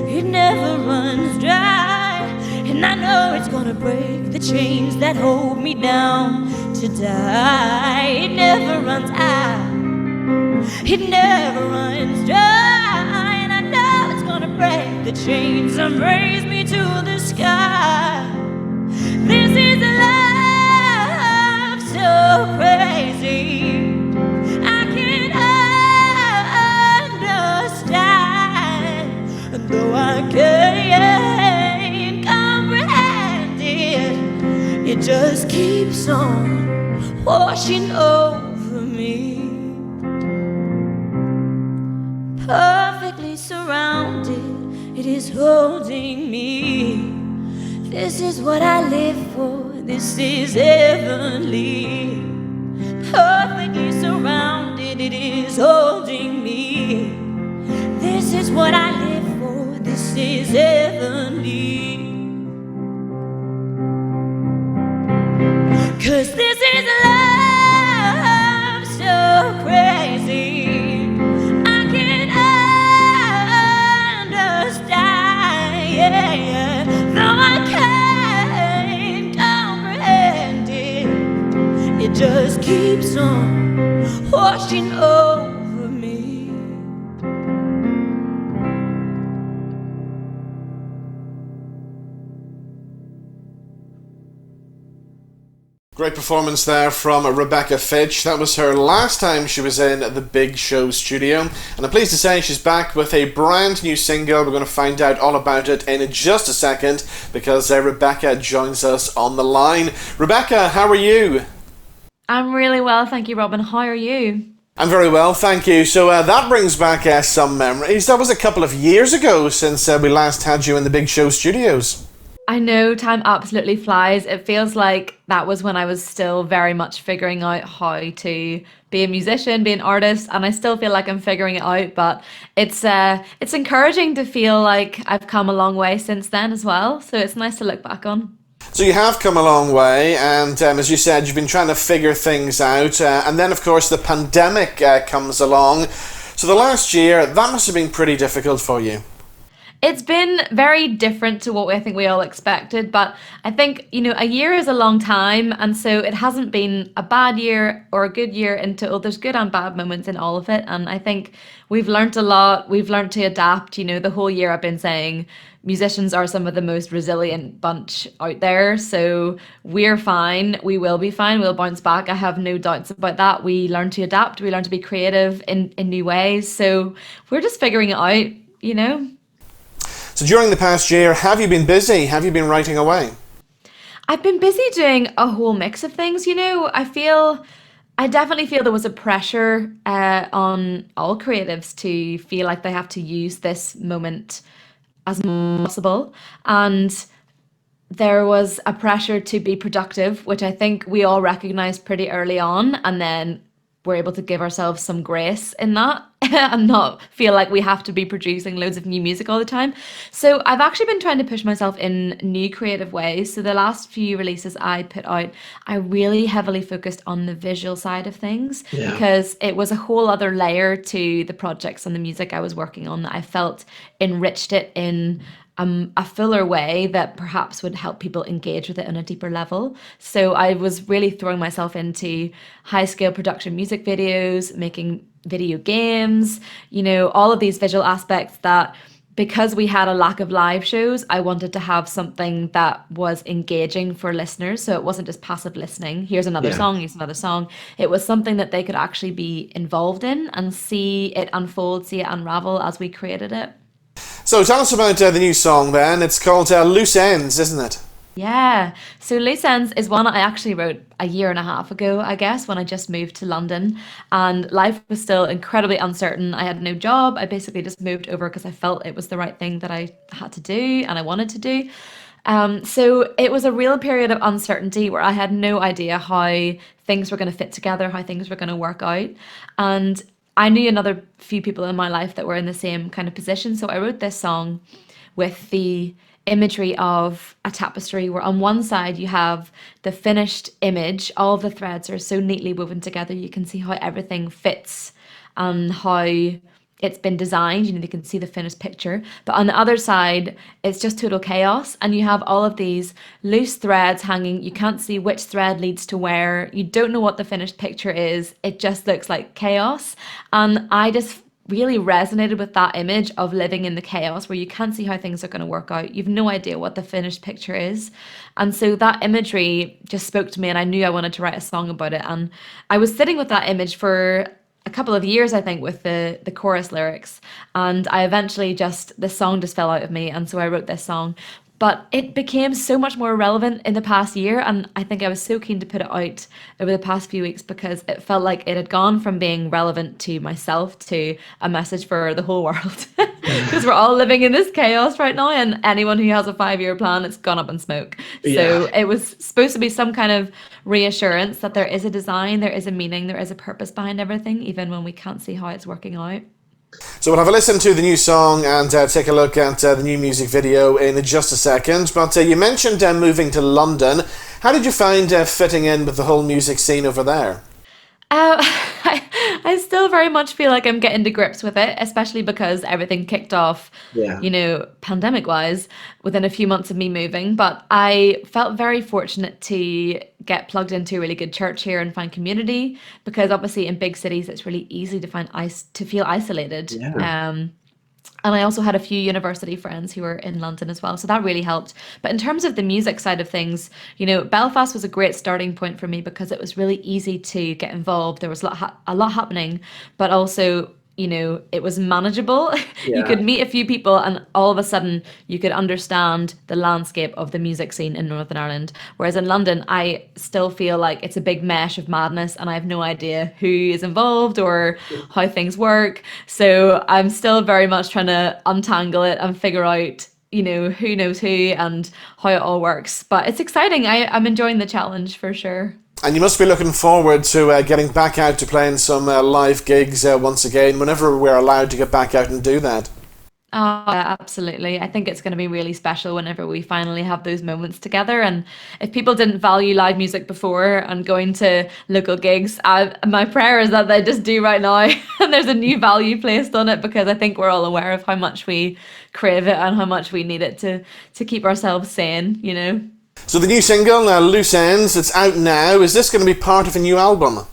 it never runs dry. And I know it's gonna break the chains that hold me down to die. It never runs out, it never runs dry. And I know it's gonna break the chains and raise me to the sky. This is a love so crazy I can't understand. Though I can't comprehend it, it just keeps on washing over me. Perfectly surrounded, it is holding me. This is what I live for, this is heavenly. Perfectly surrounded, it is holding me. This is what I live for, this is heavenly. 'Cause this is love so crazy I can't understand, yeah. Though I can't comprehend it, it just keeps on washing over me. Great performance there from Rebekah Fitch. That was her last time she was in the Big Show studio. And I'm pleased to say she's back with a brand new single. We're going to find out all about it in just a second because Rebekah joins us on the line. Rebekah, how are you? I'm really well, thank you, Robin. How are you? I'm very well, thank you. So that brings back some memories. That was a couple of years ago since we last had you in the Big Show studios. I know time absolutely flies. It feels like that was when I was still very much figuring out how to be a musician, be an artist, and I still feel like I'm figuring it out, but it's encouraging to feel like I've come a long way since then as well. So it's nice to look back on. So you have come a long way, and as you said, you've been trying to figure things out, and then of course the pandemic comes along. So the last year, that must have been pretty difficult for you. It's been very different to what I think we all expected, but I think, a year is a long time, and so it hasn't been a bad year or a good year in total. There's good and bad moments in all of it, and I think we've learned a lot. We've learned to adapt. The whole year I've been saying musicians are some of the most resilient bunch out there, so we're fine. We will be fine. We'll bounce back. I have no doubts about that. We learn to adapt. We learn to be creative in new ways, so we're just figuring it out, So during the past year, have you been busy? Have you been writing away? I've been busy doing a whole mix of things, I definitely feel there was a pressure on all creatives to feel like they have to use this moment as much as possible. And there was a pressure to be productive, which I think we all recognized pretty early on. And then we're able to give ourselves some grace in that and not feel like we have to be producing loads of new music all the time. So I've actually been trying to push myself in new creative ways. So the last few releases I put out, I really heavily focused on the visual side of things because it was a whole other layer to the projects and the music I was working on that I felt enriched it in a fuller way that perhaps would help people engage with it on a deeper level. So I was really throwing myself into high scale production music videos, making video games, all of these visual aspects that, because we had a lack of live shows, I wanted to have something that was engaging for listeners. So it wasn't just passive listening. Here's another song, here's another song. It was something that they could actually be involved in and see it unfold, see it unravel as we created it. So tell us about the new song then. It's called Loose Ends, isn't it? Yeah. So Loose Ends is one I actually wrote a year and a half ago, I guess, when I just moved to London and life was still incredibly uncertain. I had no job. I basically just moved over because I felt it was the right thing that I had to do and I wanted to do. So it was a real period of uncertainty where I had no idea how things were going to fit together, how things were going to work out. And I knew another few people in my life that were in the same kind of position. So I wrote this song with the imagery of a tapestry where on one side you have the finished image, all the threads are so neatly woven together, you can see how everything fits and how it's been designed, you can see the finished picture. But on the other side, it's just total chaos and you have all of these loose threads hanging, you can't see which thread leads to where, you don't know what the finished picture is, it just looks like chaos. And I just really resonated with that image of living in the chaos where you can't see how things are going to work out. You've no idea what the finished picture is. And so that imagery just spoke to me and I knew I wanted to write a song about it. And I was sitting with that image for a couple of years, I think, with the chorus lyrics. And I eventually the song just fell out of me. And so I wrote this song. But it became so much more relevant in the past year. And I think I was so keen to put it out over the past few weeks because it felt like it had gone from being relevant to myself to a message for the whole world. Because we're all living in this chaos right now. And anyone who has a 5-year plan, it's gone up in smoke. So it was supposed to be some kind of reassurance that there is a design, there is a meaning, there is a purpose behind everything, even when we can't see how it's working out. So we'll have a listen to the new song and take a look at the new music video in just a second. But you mentioned moving to London. How did you find fitting in with the whole music scene over there? I still very much feel like I'm getting to grips with it, especially because everything kicked off, pandemic-wise, within a few months of me moving. But I felt very fortunate to get plugged into a really good church here and find community, because obviously in big cities it's really easy to feel isolated. And I also had a few university friends who were in London as well. So that really helped. But in terms of the music side of things, Belfast was a great starting point for me because it was really easy to get involved. There was a lot happening, but also, it was manageable. You could meet a few people and all of a sudden you could understand the landscape of the music scene in Northern Ireland. Whereas in London, I still feel like it's a big mesh of madness and I have no idea who is involved or how things work. So I'm still very much trying to untangle it and figure out, who knows who and how it all works. But it's exciting. I'm enjoying the challenge for sure. And you must be looking forward to getting back out to playing some live gigs once again, whenever we're allowed to get back out and do that. Oh, yeah, absolutely. I think it's going to be really special whenever we finally have those moments together. And if people didn't value live music before and going to local gigs, my prayer is that they just do right now. And there's a new value placed on it, because I think we're all aware of how much we crave it and how much we need it to keep ourselves sane, So the new single, Loose Ends, it's out now. Is this going to be part of a new album?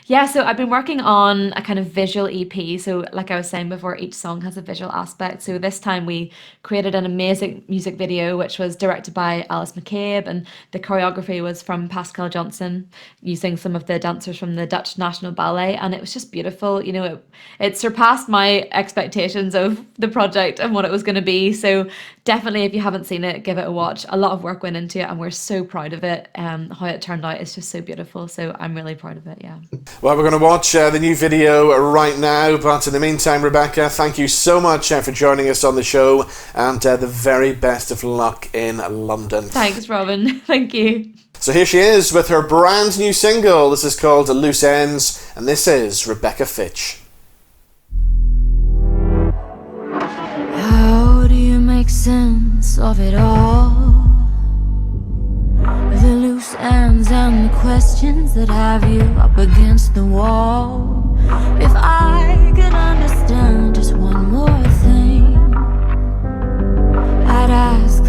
Yeah, so I've been working on a kind of visual EP. So like I was saying before, each song has a visual aspect. So this time we created an amazing music video, which was directed by Alice McCabe, and the choreography was from Pascal Johnson, using some of the dancers from the Dutch National Ballet. And it was just beautiful. It surpassed my expectations of the project and what it was going to be. So definitely, if you haven't seen it, give it a watch. A lot of work went into it and we're so proud of it. How it turned out is just so beautiful. So I'm really proud of it, yeah. Well, we're going to watch the new video right now, but in the meantime, Rebekah, thank you so much for joining us on the show, and the very best of luck in London. Thanks, Robin. Thank you. So here she is with her brand new single. This is called Loose Ends, and this is Rebekah Fitch. How do you make sense of it all? The loose ends and the questions that have you up against the wall. If I could understand just one more thing, I'd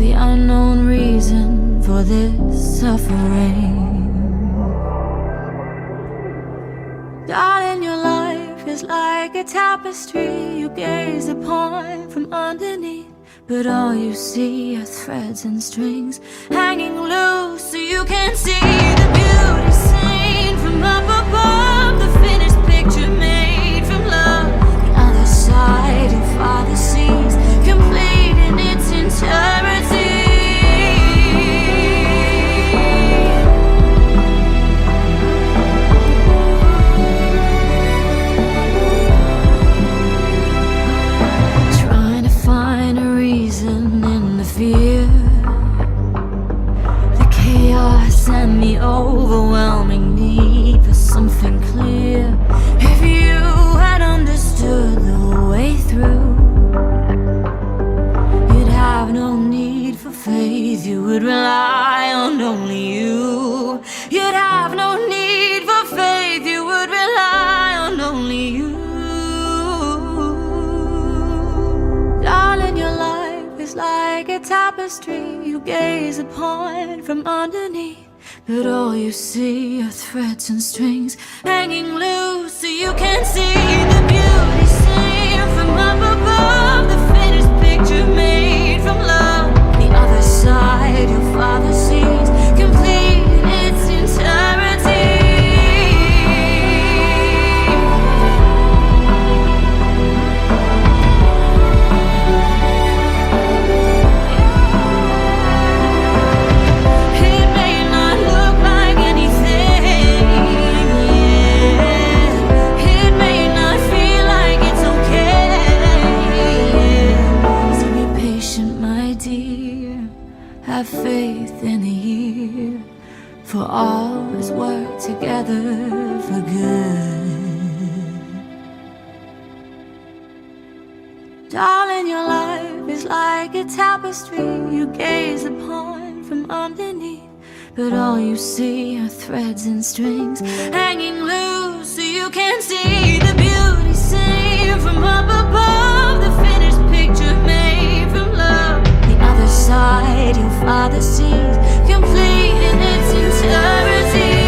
the unknown reason for this suffering. Darling, your life is like a tapestry you gaze upon from underneath, but all you see are threads and strings hanging loose, so you can't see the beauty seen from up above, the finished picture made from love. The other side your father sees, complete in its entirety. Trying to find a reason in the fear, the chaos and the overwhelming need for something clear. If you had understood the way through, you'd have no need for faith, you would rely on only you. You'd have no need for faith, you would rely on only you. Darling, your life is like a tapestry you gaze upon from underneath, but all you see are threads and strings hanging loose, so you can't see the beauty seen from up above, the finished picture made from love. The other side your father sees, complete in its entirety. It may not look like anything, yeah. It may not feel like it's okay, so be patient, my dear. Have faith in the year, for all is work together for good. Darling, your life is like a tapestry you gaze upon from underneath, but all you see are threads and strings hanging loose, so you can't see the beauty seen from up above, the finished picture made from love. The other side your father sees, complete in its entirety.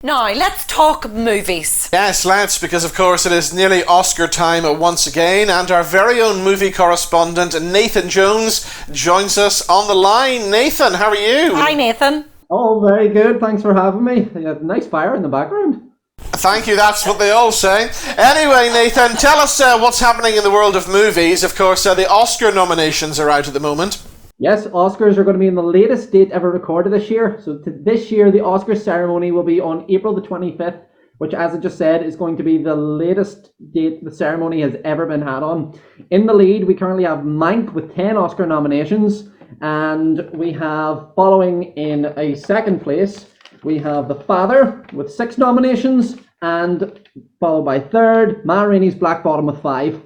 Now, let's talk movies. Yes, let's, because of course it is nearly Oscar time once again, and our very own movie correspondent Nathan Jones joins us on the line. Nathan, how are you? Hi, Nathan. Oh, very good. Thanks for having me. You have nice fire in the background. Thank you, that's what they all say. Anyway, Nathan, tell us what's happening in the world of movies. Of course, the Oscar nominations are out at the moment. Yes, Oscars are going to be in the latest date ever recorded this year. So this year, the Oscar ceremony will be on April the 25th, which, as I just said, is going to be the latest date the ceremony has ever been had on. In the lead, we currently have Mank with 10 Oscar nominations, and we have, following in a second place, we have The Father with 6 nominations, and followed by third, Ma Rainey's Black Bottom with 5.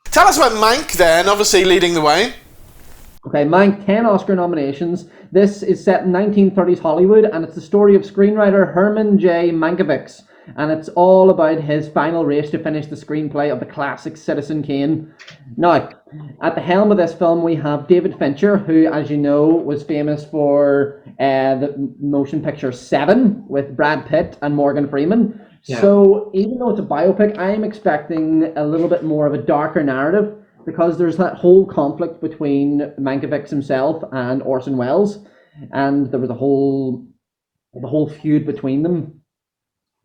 Tell us about Mank then, obviously leading the way. Okay, Mank, 10 Oscar nominations. This is set in 1930s Hollywood, and it's the story of screenwriter Herman J. Mankiewicz, and it's all about his final race to finish the screenplay of the classic Citizen Kane. Now, at the helm of this film, we have David Fincher, who, as you know, was famous for the motion picture Seven with Brad Pitt and Morgan Freeman. Yeah. So, even though it's a biopic, I'm expecting a little bit more of a darker narrative, because there's that whole conflict between Mankiewicz himself and Orson Welles, and there was the whole feud between them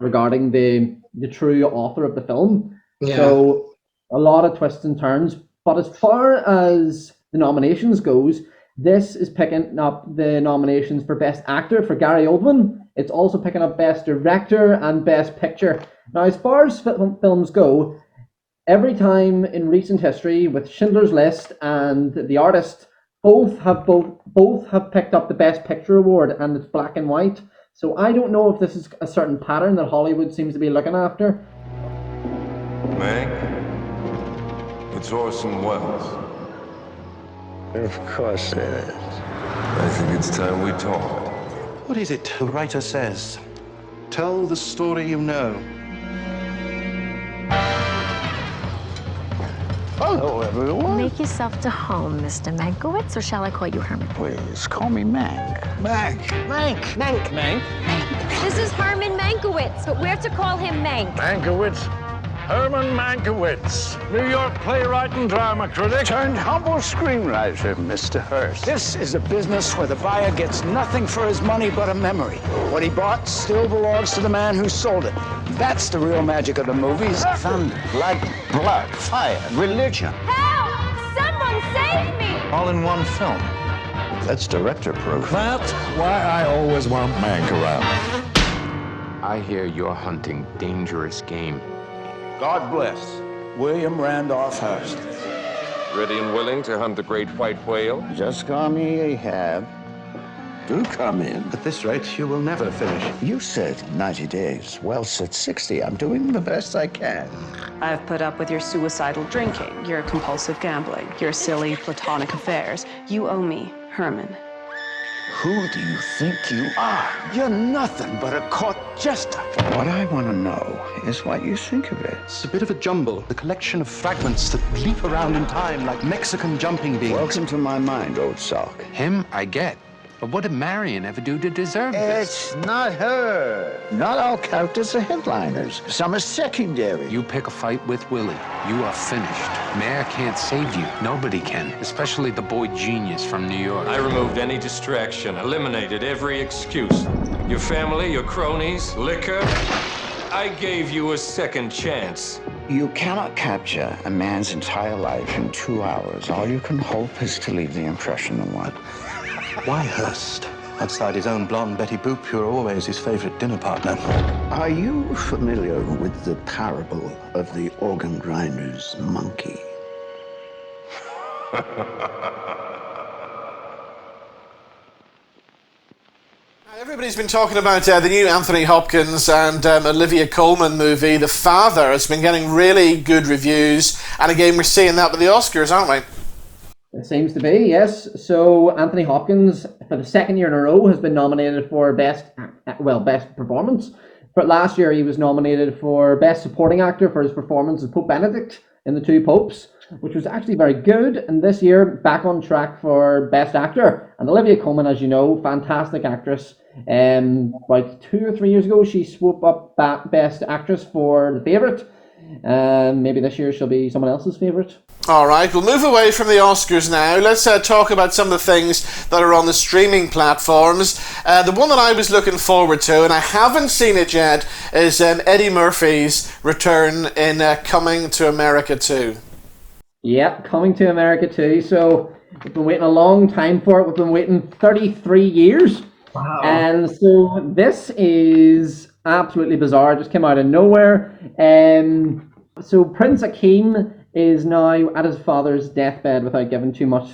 regarding the true author of the film. Yeah. So a lot of twists and turns. But as far as the nominations goes, this is picking up the nominations for Best Actor for Gary Oldman. It's also picking up Best Director and Best Picture. Now, as far as films go, every time in recent history, with Schindler's List and The Artist, both have picked up the Best Picture award, and it's black and white. So I don't know if this is a certain pattern that Hollywood seems to be looking after. Meg, it's Orson Welles. Of course it is. I think it's time we talk. What is it the writer says? Tell the story you know. Hello, everyone. Make yourself to home, Mr. Mankiewicz, or shall I call you Herman? Please, call me Mank. Mank. Mank. Mank. Mank. This is Herman Mankiewicz, but we're to call him Mank. Mankiewicz. Herman Mankiewicz, New York playwright and drama critic, turned humble screenwriter, Mr. Hearst. This is a business where the buyer gets nothing for his money but a memory. What he bought still belongs to the man who sold it. That's the real magic of the movies. Thunder, lightning, blood, fire, religion. Help! Someone save me! All in one film. That's director proof. That's why I always want Mank around. I hear you're hunting dangerous game. God bless William Randolph Hearst. Ready and willing to hunt the great white whale? Just call me Ahab. Do come in. At this rate, you will never finish. You said 90 days. Well, said 60. I'm doing the best I can. I've put up with your suicidal drinking, your compulsive gambling, your silly platonic affairs. You owe me, Herman. Who do you think you are? You're nothing but a court jester. What I want to know is what you think of it. It's a bit of a jumble, a collection of fragments that leap around in time like Mexican jumping beans. Welcome to my mind, old sock. Him, I get. But what did Marion ever do to deserve this? It's not her. Not all characters are headliners. Some are secondary. You pick a fight with Willie, you are finished. Mayor can't save you. Nobody can, especially the boy genius from New York. I removed any distraction, eliminated every excuse. Your family, your cronies, liquor. I gave you a second chance. You cannot capture a man's entire life in 2 hours. All you can hope is to leave the impression of one. Why Hearst? Outside his own blonde Betty Boop, you're always his favorite dinner partner. Are you familiar with the parable of the organ grinder's monkey? Everybody's been talking about the new Anthony Hopkins and Olivia Colman movie, The Father. It's been getting really good reviews, and again we're seeing that with the Oscars, aren't we? It seems to be, yes. So Anthony Hopkins, for the second year in a row, has been nominated for Best Performance. But last year he was nominated for Best Supporting Actor for his performance as Pope Benedict in The Two Popes, which was actually very good. And this year, back on track for Best Actor. And Olivia Colman, as you know, fantastic actress. About 2 or 3 years ago, she swooped up Best Actress for The Favourite. Maybe this year she'll be someone else's favourite. Alright, we'll move away from the Oscars now. Let's talk about some of the things that are on the streaming platforms. The one that I was looking forward to, and I haven't seen it yet, is Eddie Murphy's return in Coming to America 2. Yeah, Coming to America 2. So we've been waiting a long time for it. We've been waiting 33 years. Wow. And so this is absolutely bizarre. It just came out of nowhere. So Prince Akeem is now at his father's deathbed, without giving too much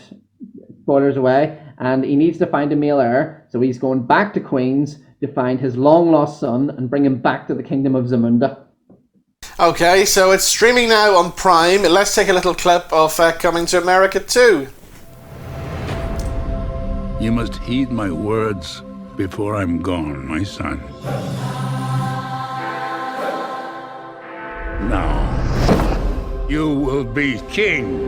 spoilers away, and he needs to find a male heir, so he's going back to Queens to find his long-lost son and bring him back to the kingdom of Zamunda. Okay, so it's streaming now on Prime. Let's take a little clip of Coming to America 2. You must heed my words before I'm gone, my son. Now, you will be king.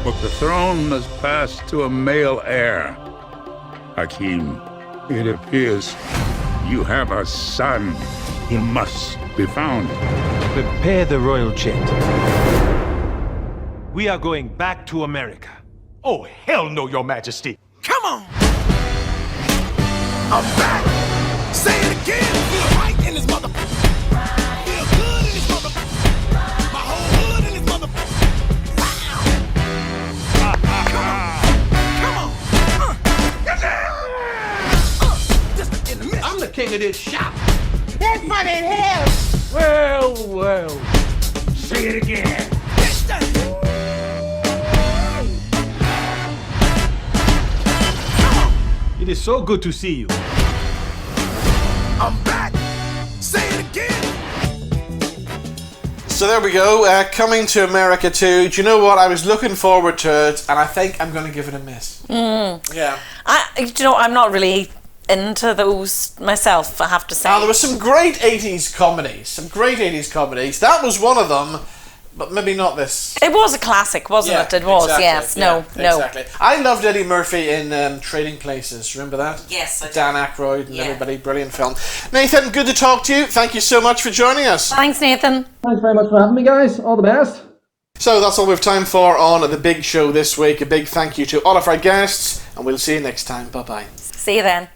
But the throne must pass to a male heir. Hakim, it appears you have a son. He must be found. Prepare the royal jet. We are going back to America. Oh, hell no, Your Majesty. Come on! I'm back! Say it again! Feel right in this mother... Feel good in this mother... My whole hood in this mother... Come on! I'm the king of this shop. That's funny in hell! Well, well. Say it again. It is so good to see you. I'm back. Say it again. So there we go, coming to America too. Do you know what? I was looking forward to it, and I think I'm going to give it a miss. Yeah. I'm not really into those myself, I have to say. Now, there were some great 80s comedies. That was one of them, but maybe not this. It was a classic, wasn't it? It was, exactly. yes. No. No. Exactly. I loved Eddie Murphy in Trading Places. Remember that? Yes, I do. Dan Aykroyd and everybody. Brilliant film. Nathan, good to talk to you. Thank you so much for joining us. Thanks, Nathan. Thanks very much for having me, guys. All the best. So that's all we have time for on The Big Show this week. A big thank you to all of our guests, and we'll see you next time. Bye-bye. See you then.